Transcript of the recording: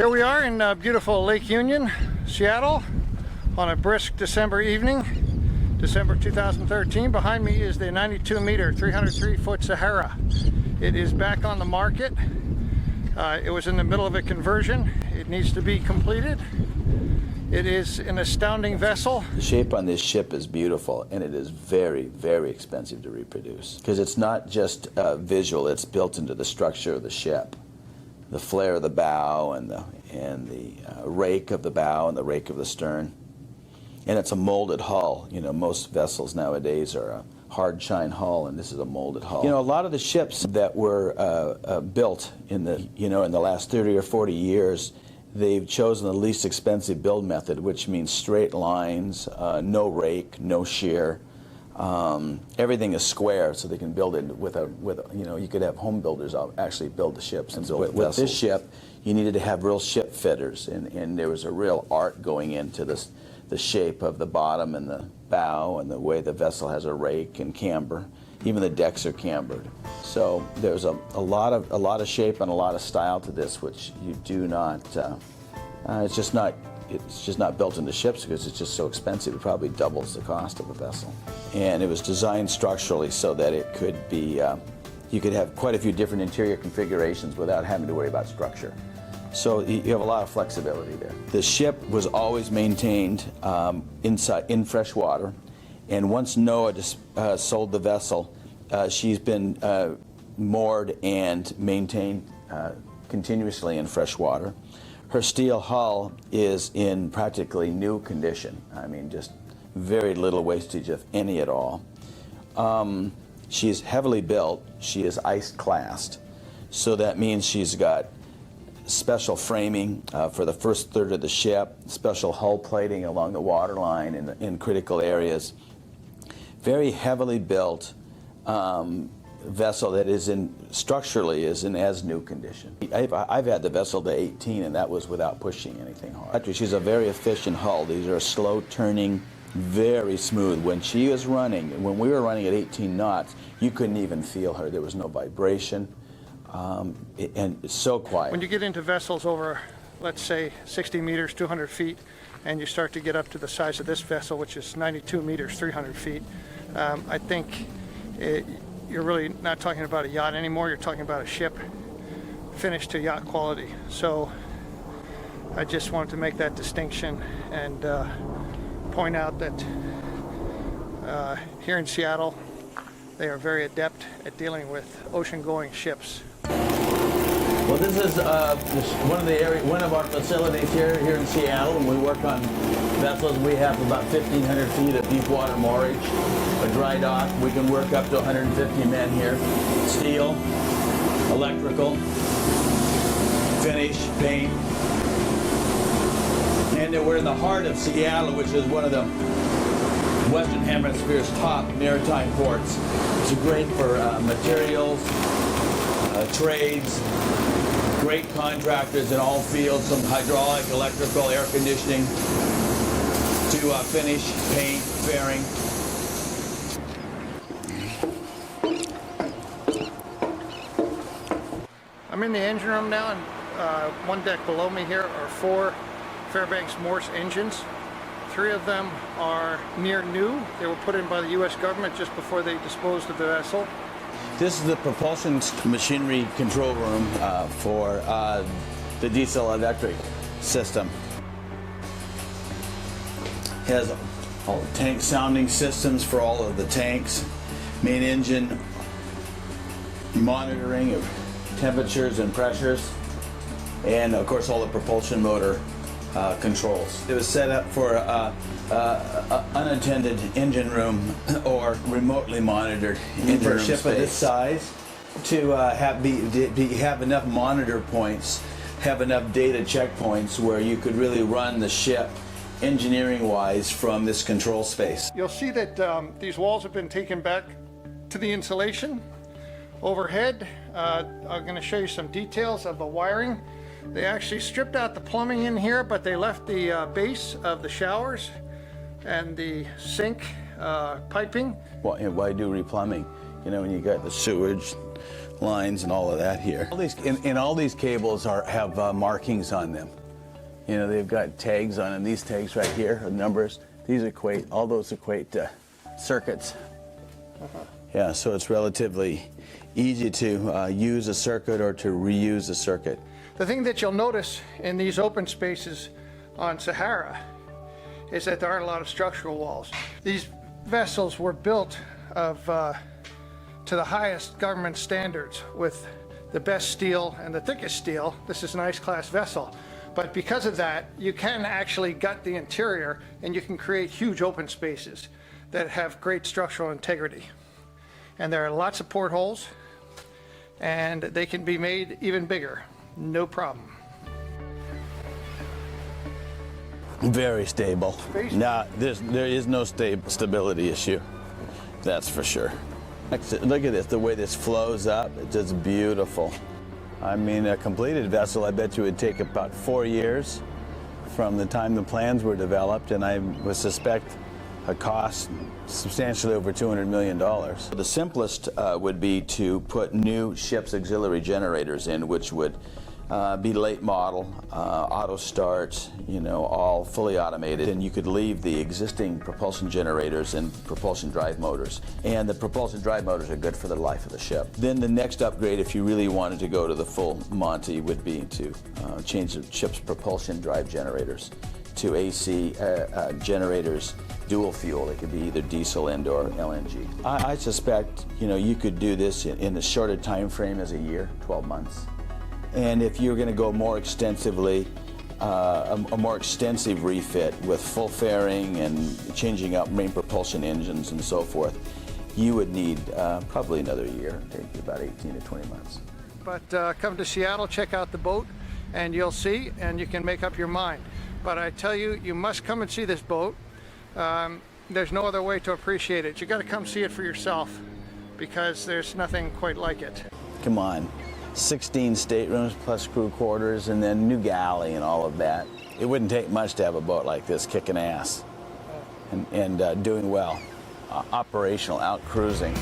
Here we are in beautiful Lake Union, Seattle, on a brisk December evening, December 2013. Behind me is the 92-meter, 303-foot Sahara. It is back on the market. It was in the middle of a conversion. It needs to be completed. It is an astounding vessel. The shape on this ship is beautiful, and it is very, very expensive to reproduce. Because it's not just visual, it's built into the structure of the ship. The flare of the bow and the rake of the bow and the rake of the stern. And it's a molded hull. You know, most vessels nowadays are a hard shine hull, and this is a molded hull. You know, a lot of the ships that were built in the last 30 or 40 years, they've chosen the least expensive build method, which means straight lines, no rake, no shear. Everything is square, so they can build it you could have home builders actually build the ships. And with this ship, you needed to have real ship fitters, and there was a real art going into the shape of the bottom and the bow and the way the vessel has a rake and camber. Even the decks are cambered. So there's a lot of shape and a lot of style to this, which you do not. It's just not built into ships because it's just so expensive. It probably doubles the cost of a vessel. And it was designed structurally so that it could be. You could have quite a few different interior configurations without having to worry about structure. So you have a lot of flexibility there. The ship was always maintained in fresh water. And once NOAA sold the vessel, she's been moored and maintained continuously in fresh water. Her steel hull is in practically new condition. I mean, just very little wastage, if any at all. She is heavily built. She is ice classed. So that means she's got special framing for the first third of the ship, special hull plating along the waterline in critical areas. Very heavily built vessel that is structurally is in as new condition. I've had the vessel to 18, and that was without pushing anything hard. Actually, she's a very efficient hull. These are slow turning, very smooth. When she was running, when we were running at 18 knots, you couldn't even feel her. There was no vibration, and it's so quiet. When you get into vessels over, let's say, 60 meters, 200 feet, and you start to get up to the size of this vessel, which is 92 meters, 300 feet, I think you're really not talking about a yacht anymore. You're talking about a ship finished to yacht quality. So I just wanted to make that distinction and point out that here in Seattle, they are very adept at dealing with ocean-going ships. Well, this is one of our facilities here in Seattle, and we work on vessels. We have about 1,500 feet of deep water moorage, a dry dock. We can work up to 150 men here. Steel, electrical, finish, paint. And we're in the heart of Seattle, which is one of the Western Hemisphere's top maritime ports. It's great for materials, trades, great contractors in all fields, from hydraulic, electrical, air conditioning, to finish, paint, fairing. I'm in the engine room now, and one deck below me here are 4 Fairbanks Morse engines. 3 of them are near new. They were put in by the U.S. government just before they disposed of the vessel. This is the propulsion machinery control room for the diesel electric system. It has all the tank sounding systems for all of the tanks, main engine monitoring of temperatures and pressures, and of course all the propulsion motor controls. It was set up for unattended engine room or remotely monitored engine room space. For a ship of this size to have enough monitor points, have enough data checkpoints where you could really run the ship engineering-wise from this control space. You'll see that these walls have been taken back to the insulation. Overhead, I'm going to show you some details of the wiring. They actually stripped out the plumbing in here, but they left the base of the showers and the sink piping. Why do replumbing? You know, when you got the sewage lines and all of that here. All these, and all these cables have markings on them. You know, they've got tags on them. These tags right here are numbers. These equate, all those equate to circuits. Yeah, so it's relatively easy to use a circuit or to reuse a circuit. The thing that you'll notice in these open spaces on Sahara is that there aren't a lot of structural walls. These vessels were built to the highest government standards with the best steel and the thickest steel. This is an ice-class vessel. But because of that, you can actually gut the interior and you can create huge open spaces that have great structural integrity. And there are lots of portholes, and they can be made even bigger, no problem. Very stable. Now, there is no stability issue, that's for sure. Look at this, the way this flows up, it's just beautiful. I mean, a completed vessel, I bet you would take about 4 years from the time the plans were developed, and I would suspect a cost substantially over $200 million. The simplest would be to put new ship's auxiliary generators in, which would be late model, auto start, you know, all fully automated, and you could leave the existing propulsion generators and propulsion drive motors. And the propulsion drive motors are good for the life of the ship. Then the next upgrade, if you really wanted to go to the full Monty, would be to change the ship's propulsion drive generators to AC generators, dual fuel. They could be either diesel and or LNG. I suspect, you know, you could do this in a shorter time frame as a year, 12 months. And if you're going to go more extensively, a more extensive refit with full fairing and changing out main propulsion engines and so forth, you would need probably another year, take about 18 to 20 months. But come to Seattle, check out the boat, and you'll see, and you can make up your mind. But I tell you, you must come and see this boat. There's no other way to appreciate it. You got to come see it for yourself, because there's nothing quite like it. Come on. 16 staterooms plus crew quarters, and then new galley and all of that. It wouldn't take much to have a boat like this kicking ass and doing well. Operational, out cruising.